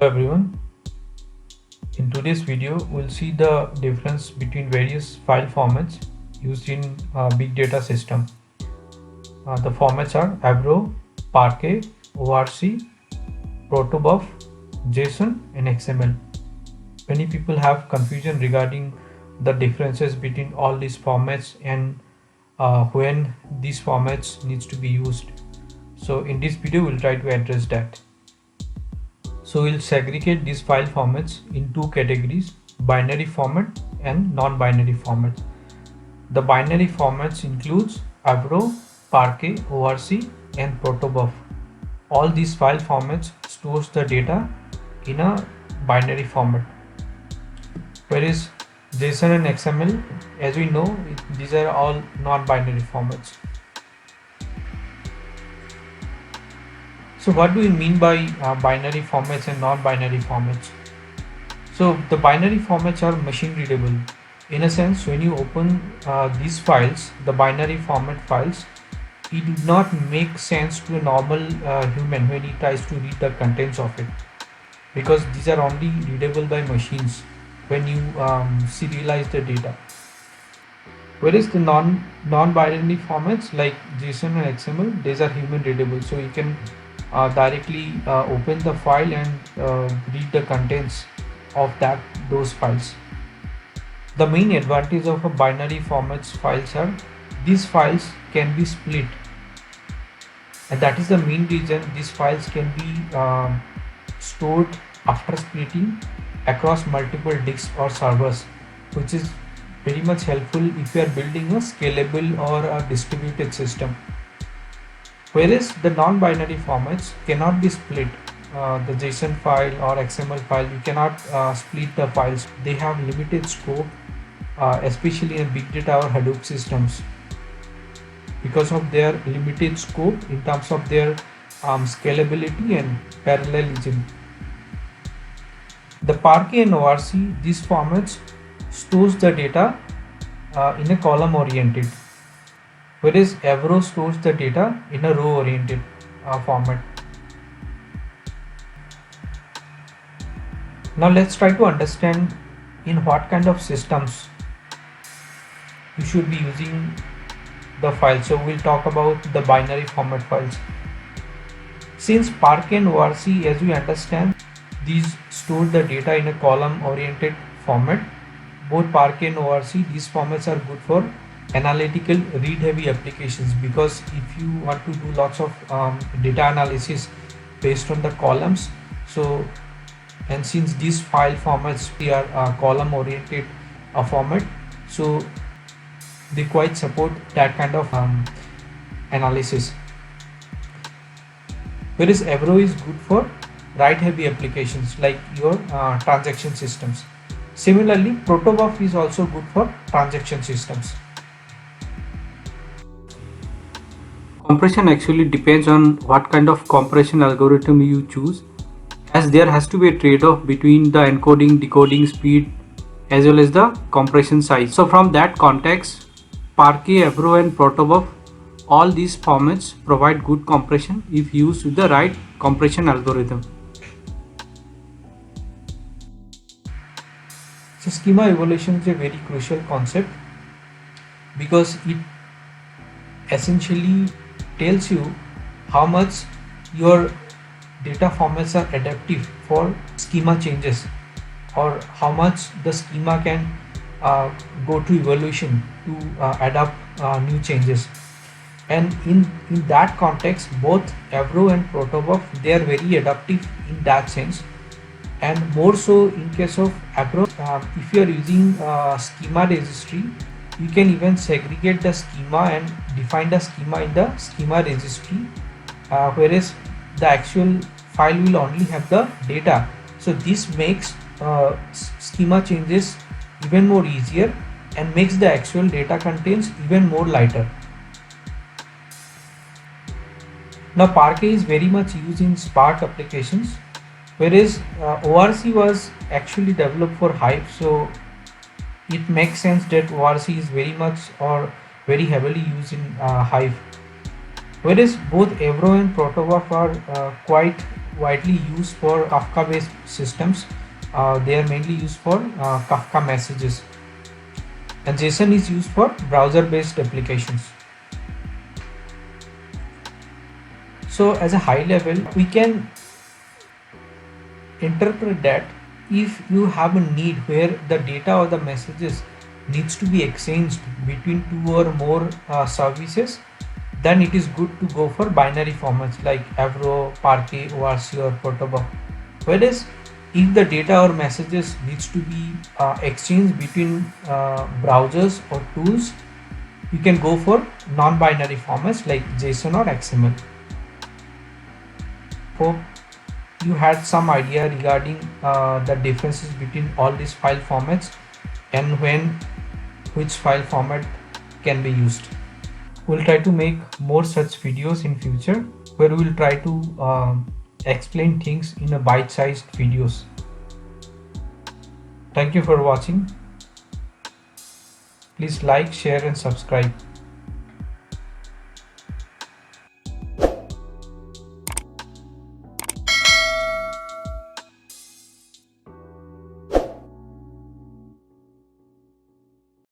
Everyone, in today's video we'll see the difference between various file formats used in big data system. The formats are Avro, Parquet, ORC, Protobuf, JSON and XML. Many people have confusion regarding the differences between all these formats and when these formats needs to be used. So in this video we'll try to address that. So we'll segregate these file formats in two categories: binary format and non-binary format. The binary formats includes Avro, Parquet, ORC and Protobuf. All these file formats stores the data in a binary format. Whereas JSON and XML, as we know, these are all non-binary formats. So what do we mean by binary formats and non-binary formats? So the binary formats are machine readable. In a sense, when you open these files, the binary format files, it did not make sense to a normal human when he tries to read the contents of it, because these are only readable by machines when you serialize the data. Whereas the non-binary formats like JSON and XML, these are human readable, so you can directly open the file and read the contents of those files. The main advantage of a binary formats files are these files can be split, and that is the main reason these files can be stored after splitting across multiple disks or servers, which is very much helpful if you are building a scalable or a distributed system. Whereas the non-binary formats cannot be split. The JSON file or XML file, you cannot split the files. They have limited scope, especially in big data or Hadoop systems, because of their limited scope in terms of their scalability and parallelism. The Parquet and ORC, these formats stores the data in a column oriented, whereas Avro stores the data in a row oriented format. Now let's try to understand in what kind of systems you should be using the file. So we'll talk about the binary format files. Since Parquet and ORC, as we understand, these store the data in a column oriented format. Both Parquet and ORC, these formats are good for analytical read heavy applications, because if you want to do lots of data analysis based on the columns, so and since these file formats are column oriented format, so they quite support that kind of analysis. Whereas Avro is good for write heavy applications like your transaction systems. Similarly, Protobuf is also good for transaction systems. Compression actually depends on what kind of compression algorithm you choose, as there has to be a trade-off between the encoding decoding speed as well as the compression size. So from that context, Parquet, Avro and Protobuf, all these formats provide good compression if used with the right compression algorithm. So schema evaluation is a very crucial concept, because it essentially tells you how much your data formats are adaptive for schema changes, or how much the schema can go to evaluation to adapt new changes. And in that context, both Avro and Protobuf, they are very adaptive in that sense. And more so in case of Avro, if you are using schema registry, you can even segregate the schema and define the schema in the schema registry, whereas the actual file will only have the data. So this makes schema changes even more easier and makes the actual data contents even more lighter. Now Parquet is very much used in Spark applications, whereas ORC was actually developed for Hive, so it makes sense that ORC is very much or very heavily used in Hive. Whereas both Avro and Protobuf are quite widely used for Kafka based systems. They are mainly used for Kafka messages, and JSON is used for browser based applications. So as a high level, we can interpret that if you have a need where the data or the messages needs to be exchanged between two or more services, then it is good to go for binary formats like Avro, Parquet, ORC or Protobuf. Whereas if the data or messages needs to be exchanged between browsers or tools, you can go for non-binary formats like JSON or XML. Hope you had some idea regarding the differences between all these file formats and which file format can be used. We'll try to make more such videos in future where we'll try to explain things in a bite-sized videos. Thank you for watching. Please like, share and subscribe.